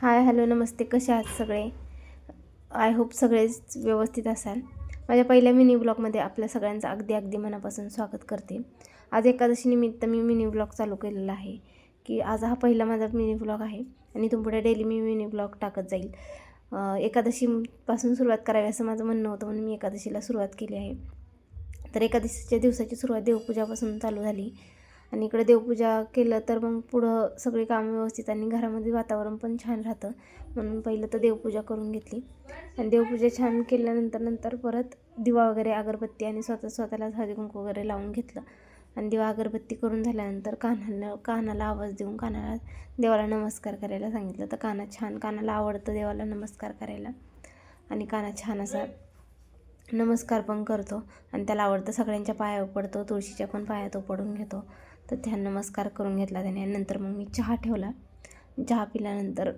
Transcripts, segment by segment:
Hi hello नमस्ते, कसे आहात सगळे? आय होप सगळेच व्यवस्थित असाल. माझ्या पहिल्या मिनी ब्लॉगमध्ये आपल्या सगळ्यांचं अगदी अगदी मनापासून स्वागत करते. आज एकादशी निमित्त मी मिनी ब्लॉग चालू केलेला आहे की आज हा पहिला माझा मिनी ब्लॉग आहे आणि इथून पुढे डेली मी मिनी ब्लॉग टाकत जाईल. एकादशीपासून सुरुवात करावी असं माझं म्हणणं होतं, म्हणून मी एकादशीला सुरुवात केली आहे. तर एकादशीच्या दिवसाची सुरुवात देवपूजापासून चालू झाली आणि इकडे देवपूजा केलं तर मग पुढं सगळी कामं व्यवस्थित आणि घरामध्ये वातावरण पण छान राहतं, म्हणून पहिलं तर देवपूजा करून घेतली. आणि देवपूजा छान केल्यानंतर परत दिवा वगैरे अगरबत्ती आणि स्वतःला हळदी कुंकू वगैरे लावून घेतलं. आणि दिवा अगरबत्ती करून झाल्यानंतर कानाला आवाज देऊन देवाला नमस्कार करायला सांगितलं. तर कानाला आवडतं देवाला नमस्कार करायला आणि कानात छान असा नमस्कार पण करतो आणि त्याला आवडतं. सगळ्यांच्या पाया पडतो, तुळशीच्या पण पाया तो पडून घेतो. तर त्या नमस्कार करून घेतला त्याने आणि नंतर मग मी चहा ठेवला. चहा पिल्यानंतर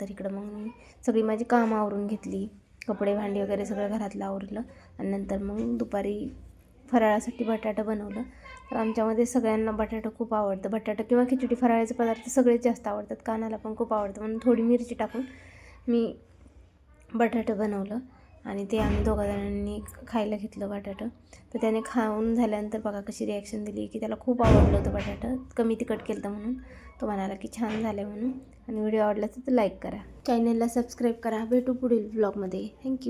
इकडं मग मी सगळी माझी कामं आवरून घेतली. कपडे भांडी वगैरे सगळं घरातलं आवरलं आणि नंतर मग दुपारी फराळासाठी बटाटा बनवलं. तर आमच्यामध्ये सगळ्यांना बटाटा खूप आवडतं. बटाटा किंवा खिचडी फराळाचे पदार्थ सगळेच जास्त आवडतात. कानाला पण खूप आवडतं, म्हणून थोडी मिरची टाकून मी बटाटा बनवलं आणि ते आम्ही दोघांनी खायला घेतलं बटाटा. तर त्याने खाऊन झाल्यानंतर बघा कशी रिॲक्शन दिली की त्याला खूप आवडलं होतं बटाटा. कमी तिखट केलं होतं म्हणून तो म्हणाला की छान झालं म्हणून. आणि व्हिडिओ आवडला तर लाईक करा, चॅनलला सबस्क्राईब करा. भेटू पुढील ब्लॉगमध्ये. थँक्यू.